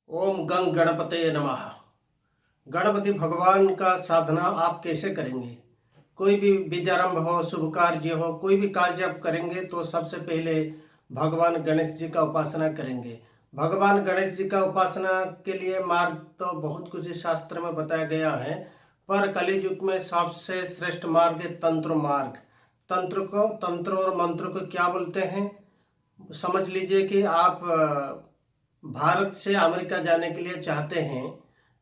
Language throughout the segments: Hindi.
ओम गंग गणपतये नमः। गणपति भगवान का साधना आप कैसे करेंगे? कोई भी विद्यारंभ हो, शुभ कार्य हो, कोई भी कार्य आप करेंगे तो सबसे पहले भगवान गणेश जी का उपासना करेंगे। भगवान गणेश जी का उपासना के लिए मार्ग तो बहुत कुछ इस शास्त्र में बताया गया है, पर कलि युग में सबसे श्रेष्ठ मार्ग है तंत्र मार्ग। तंत्र और मंत्र को क्या बोलते हैं? समझ लीजिए कि आप भारत से अमेरिका जाने के लिए चाहते हैं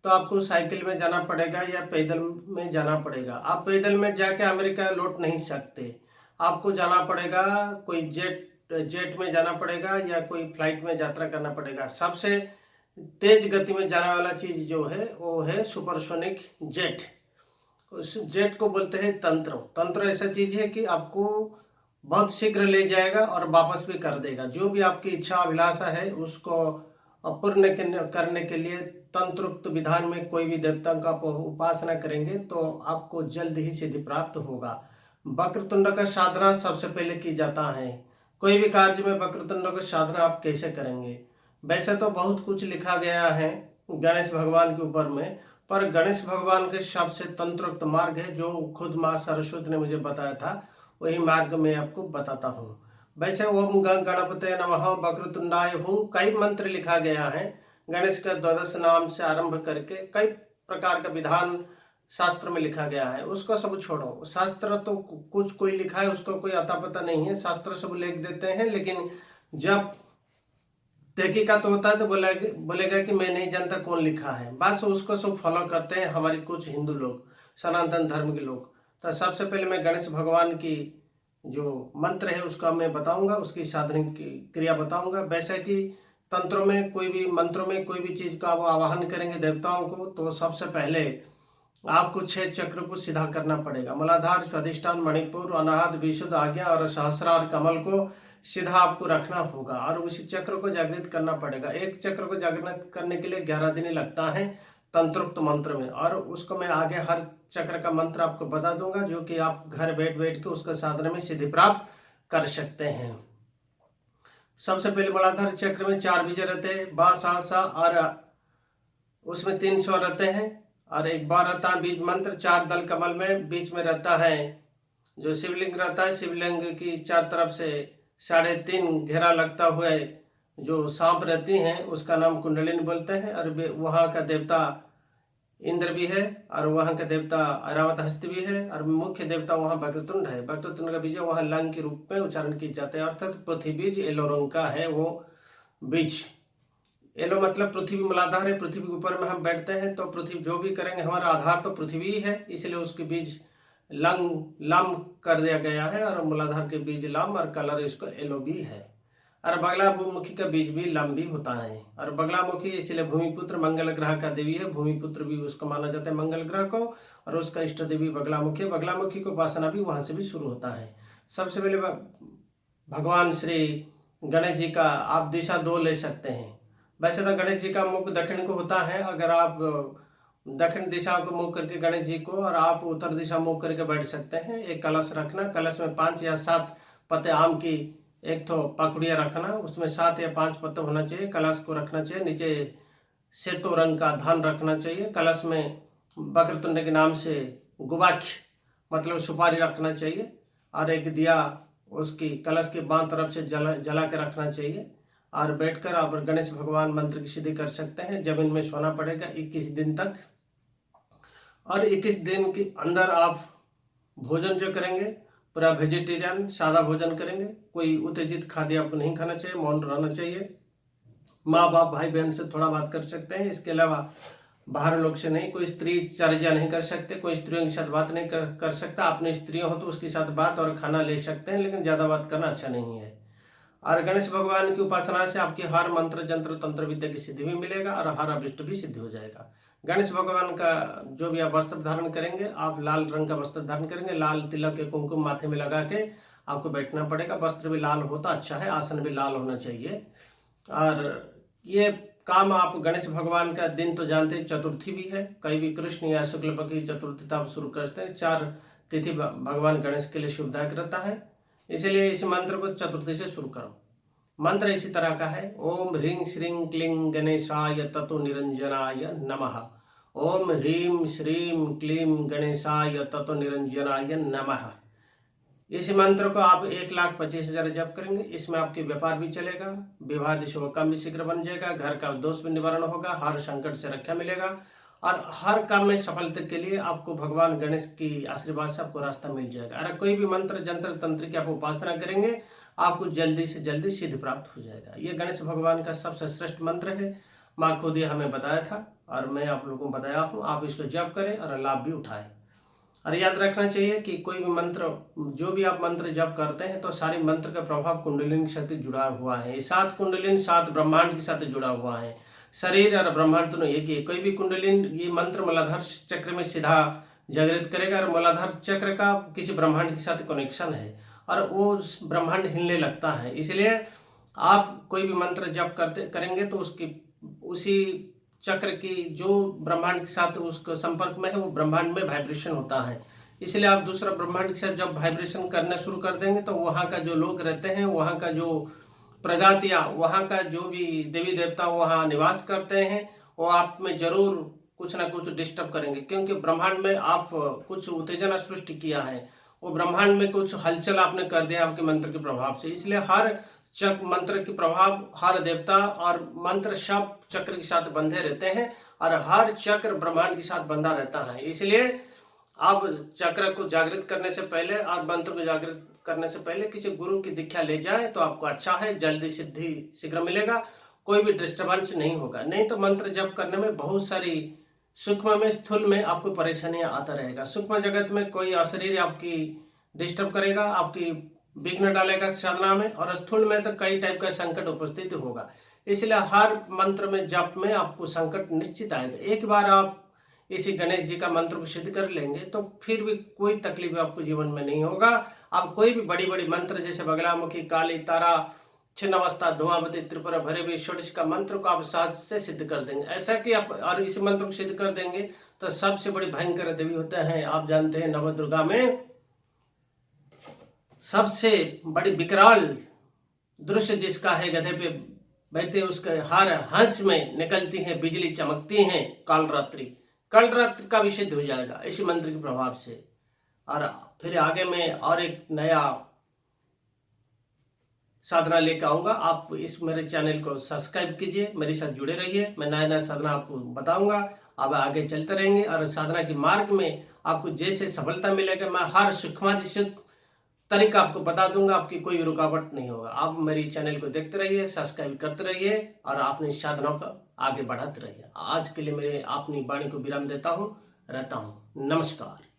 तो आपको साइकिल में जाना पड़ेगा या पैदल में जाना पड़ेगा। आप पैदल में जाके अमेरिका लौट नहीं सकते, आपको जाना पड़ेगा, कोई जेट में जाना पड़ेगा या कोई फ्लाइट में यात्रा करना पड़ेगा। सबसे तेज गति में जाने वाला चीज जो है वो है सुपरसोनिक जेट। उस जेट को बोलते हैं तंत्र। तंत्र ऐसा चीज है कि आपको बहुत शीघ्र ले जाएगा और वापस भी कर देगा। जो भी आपकी इच्छा अभिलाषा है उसको पूर्ण करने के लिए तंत्रोक्त विधान में कोई भी देवता का उपासना करेंगे तो आपको जल्द ही सिद्धि प्राप्त होगा। वक्रतुंड का साधना सबसे पहले की जाता है। कोई भी कार्य में वक्रतुंड का साधना आप कैसे करेंगे? वैसे तो बहुत कुछ लिखा गया है गणेश भगवान के ऊपर में, पर गणेश भगवान के सबसे तंत्रोक्त मार्ग है जो खुद माँ सरस्वती ने मुझे बताया था, वही मार्ग मैं आपको बताता हूँ। वैसे ओम गंग गणपते नमः वक्रतुंडाय हूँ कई मंत्र लिखा गया है। गणेश का द्वादश नाम से आरंभ करके कई प्रकार का विधान शास्त्र में लिखा गया है। उसको सब छोड़ो, शास्त्र तो कुछ कोई लिखा है उसको कोई अता पता नहीं है, शास्त्र सब लिख देते हैं, लेकिन जब तहकीकात होता है तो बोलेगा कि मैं नहीं जानता कौन लिखा है। बस उसको सब फॉलो करते हैं हमारे कुछ हिंदू लोग, सनातन धर्म के लोग। तो सबसे पहले मैं गणेश भगवान की जो मंत्र है उसका मैं बताऊंगा, उसकी साधन की क्रिया बताऊंगा। वैसे कि तंत्रों में कोई भी मंत्रों में कोई भी चीज का वो आवाहन करेंगे देवताओं को तो सबसे पहले आपको 6 चक्र को सीधा करना पड़ेगा। मूलाधार, स्वादिष्ठान, मणिपुर, अनाहत, विशुद्ध, आज्ञा और सहस्रार कमल को सीधा आपको रखना होगा और उसी चक्र को जागृत करना पड़ेगा। एक चक्र को जागृत करने के लिए 11 दिन लगता है तंत्रोक्त मंत्र में, और उसको मैं आगे हर चक्र का मंत्र आपको बता दूंगा जो कि आप घर बैठ बैठ के उसका साधना में सिद्धि प्राप्त कर सकते हैं। सबसे पहले मूलाधार चक्र में 4 बीज रहते हैं, बा सा सा, और उसमें 3 स्वर रहते हैं और एक बार रहता है बीज मंत्र। 4 दल कमल में बीच में रहता है जो शिवलिंग रहता है, शिवलिंग की 4 तरफ से 3.5 घेरा लगता हुआ जो सांप रहती हैं उसका नाम कुंडलिनी बोलते हैं। और वहाँ का देवता इंद्र भी है और वहाँ का देवता ऐरावत हस्त भी है और मुख्य देवता वहाँ वक्रतुंड है। वक्रतुंड का बीज वहाँ लंग के रूप में उच्चारण की जाते हैं, अर्थात पृथ्वी बीज येलो रंग का है वो बीज। येलो मतलब पृथ्वी मूलाधार है, पृथ्वी के ऊपर में हम बैठते हैं तो पृथ्वी जो भी करेंगे हमारा आधार तो पृथ्वी ही है, इसलिए उसके बीज लम कर दिया गया है और मूलाधार के बीज लम और कलर इसको येलो भी है। और बगलामुखी का बीज भी लम भी होता है और बगलामुखी इसलिए भूमिपुत्र मंगल ग्रह का देवी है, भूमिपुत्र भी उसको माना जाता है मंगल ग्रह को, और उसका इष्ट देवी बगलामुखी। बगलामुखी को उपासना भी वहां से भी शुरू होता है। सबसे पहले भगवान श्री गणेश जी का आप दिशा 2 ले सकते हैं। वैसे तो गणेश जी का मुख दक्षिण को होता है, अगर आप दक्षिण दिशा को मुख करके गणेश जी को और आप उत्तर दिशा मुख करके बैठ सकते हैं। एक कलश रखना, कलश में 5 या 7 पत्ते आम की एक तो पकड़िया रखना, उसमें 7 या 5 पत्ते होना चाहिए। कलश को रखना चाहिए, नीचे सेतो रंग का धान रखना चाहिए। कलश में वक्रतुंड के नाम से गुबाक्ष मतलब सुपारी रखना चाहिए और एक दिया उसकी कलश के बाएं तरफ से जला के रखना चाहिए और बैठकर आप गणेश भगवान मंत्र की सिद्धि कर सकते हैं। जमीन में सोना पड़ेगा 21 दिन तक, और 21 दिन के अंदर आप भोजन जो करेंगे पूरा वेजिटेरियन सादा भोजन करेंगे। कोई उत्तेजित खाद्य आपको नहीं खाना चाहिए, मौन रहना चाहिए। माँ बाप भाई बहन से थोड़ा बात कर सकते हैं, इसके अलावा बाहर लोग से नहीं। कोई स्त्री चर्चा नहीं कर सकते, कोई स्त्रियों के साथ बात नहीं कर सकता। अपने स्त्रियों हो तो उसके साथ बात और खाना ले सकते हैं, लेकिन ज़्यादा बात करना अच्छा नहीं है। और गणेश भगवान की उपासना से आपकी हर मंत्र जंत्र तंत्र विद्या की सिद्धि भी मिलेगा और हर अभिष्ट भी सिद्ध हो जाएगा। गणेश भगवान का जो भी आप वस्त्र धारण करेंगे, आप लाल रंग का वस्त्र धारण करेंगे, लाल तिलक के कुमकुम माथे में लगा के आपको बैठना पड़ेगा। वस्त्र भी लाल होता अच्छा है, आसन भी लाल होना चाहिए। और ये काम आप गणेश भगवान का दिन तो जानते हैं, चतुर्थी भी है, कई भी कृष्ण या शुक्ल पक्ष की चतुर्थी आप शुरू करते हैं। 4 तिथि भगवान गणेश के लिए शुभदायक रहता है, इसलिए इस मंत्र को चतुर्थी से शुरू करो। मंत्र इसी तरह का है, ओम ह्रीं श्रीं क्लीं गणेशाय ततो निरंजनाय नमः। ओम ह्रीं श्रीं क्लीं गणेशाय ततो निरंजनाय नमः। इस मंत्र को आप 1,25,000 जप करेंगे। इसमें आपके व्यापार भी चलेगा, विवाह शुभ काम भी शीघ्र बन जाएगा, घर का दोष भी निवारण होगा, हर संकट से रक्षा मिलेगा और हर काम में सफलता के लिए आपको भगवान गणेश की आशीर्वाद से आपको रास्ता मिल जाएगा। अगर कोई भी मंत्र जंत्र तंत्र की आप उपासना करेंगे, आपको जल्दी से जल्दी सिद्धि प्राप्त हो जाएगा। ये गणेश भगवान का सबसे श्रेष्ठ मंत्र है। माँ खुद ही हमें बताया था और मैं आप लोगों को बताया हूँ। आप इसको जप करें और लाभ भी उठाएं। और याद रखना चाहिए कि कोई भी मंत्र, जो भी आप मंत्र जप करते हैं, तो सारे मंत्र का प्रभाव कुंडलिनी के साथ जुड़ा हुआ है। 7 कुंडलिनी 7 ब्रह्मांड के साथ जुड़ा हुआ है। शरीर और ब्रह्मांड दोनों एक ही है। कोई भी कुंडलिनी, ये मंत्र मूलाधार चक्र में सीधा जागृत करेगा और मूलाधार चक्र का किसी ब्रह्मांड के साथ कनेक्शन है और वो ब्रह्मांड हिलने लगता है। इसलिए आप कोई भी मंत्र जप करेंगे तो उसी चक्र की जो ब्रह्मांड के साथ उसके संपर्क में है, वो ब्रह्मांड में वाइब्रेशन होता है। इसलिए आप दूसरा ब्रह्मांड के साथ जब वाइब्रेशन करना शुरू कर देंगे, तो वहाँ का जो लोग रहते हैं, वहाँ का जो प्रजातियाँ, वहाँ का जो भी देवी देवता वहाँ निवास करते हैं, वो आप में जरूर कुछ ना कुछ डिस्टर्ब करेंगे। क्योंकि ब्रह्मांड में आप कुछ उत्तेजना सृष्टि किया है, वो ब्रह्मांड में कुछ हलचल आपने कर दिया आपके मंत्र के प्रभाव से। इसलिए हर मंत्र के प्रभाव, हर देवता और मंत्र सब चक्र के साथ बंधे रहते हैं और हर चक्र ब्रह्मांड के साथ बंधा रहता है। इसलिए आप चक्र को जागृत करने से पहले और मंत्र को जागृत करने से पहले किसी गुरु की दीक्षा ले जाए तो आपको अच्छा है, जल्दी सिद्धि शीघ्र मिलेगा, कोई भी डिस्टर्बेंस नहीं होगा। नहीं तो मंत्र जप करने में बहुत सारी सूक्ष्म में स्थूल में आपको परेशानियां आता रहेगा। सूक्ष्म जगत में कोई अशरीर आपकी डिस्टर्ब करेगा, आपकी विघ्न डालेगा साधना में, और स्थूल में तो कई टाइप का संकट उपस्थित होगा। इसलिए हर मंत्र में जप में आपको संकट निश्चित आएगा। एक बार आप इसी गणेश जी का मंत्र को सिद्ध कर लेंगे तो फिर भी कोई तकलीफ आपको जीवन में नहीं होगा। आप कोई भी बड़ी बड़ी मंत्र जैसे बगलामुखी, काली, तारा, छिन्नमस्ता, धुआंवती, त्रिपुरा, भैरवी, षोडश का मंत्र को आप सहज से सिद्ध कर देंगे। ऐसा कि आप और इस मंत्र को सिद्ध कर देंगे तो सबसे बड़ी भयंकर देवी होते हैं, आप जानते हैं, नवदुर्गा में सबसे बड़ी विकराल दृश्य जिसका है, गधे पे बैठे उसके हर हंस में निकलती है बिजली, चमकती है कालरात्रि। कालरात्रि का भी सिद्ध हो जाएगा इसी मंत्र के प्रभाव से। और फिर आगे मैं और एक नया साधना लेकर आऊंगा। आप इस मेरे चैनल को सब्सक्राइब कीजिए, मेरे साथ जुड़े रहिए। मैं नया नया साधना आपको बताऊंगा, अब आगे चलते रहेंगे और साधना के मार्ग में आपको जैसे सफलता मिलेगा, मैं हर सूक्ष्मातिसूक्ष्म तरीका आपको बता दूंगा, आपकी कोई भी रुकावट नहीं होगा। आप मेरी चैनल को देखते रहिए, सब्सक्राइब करते रहिए और अपनी साधनाओं का आगे बढ़ाते रहिए। आज के लिए मेरे अपनी वाणी को विराम देता हूँ, रहता हूँ। नमस्कार।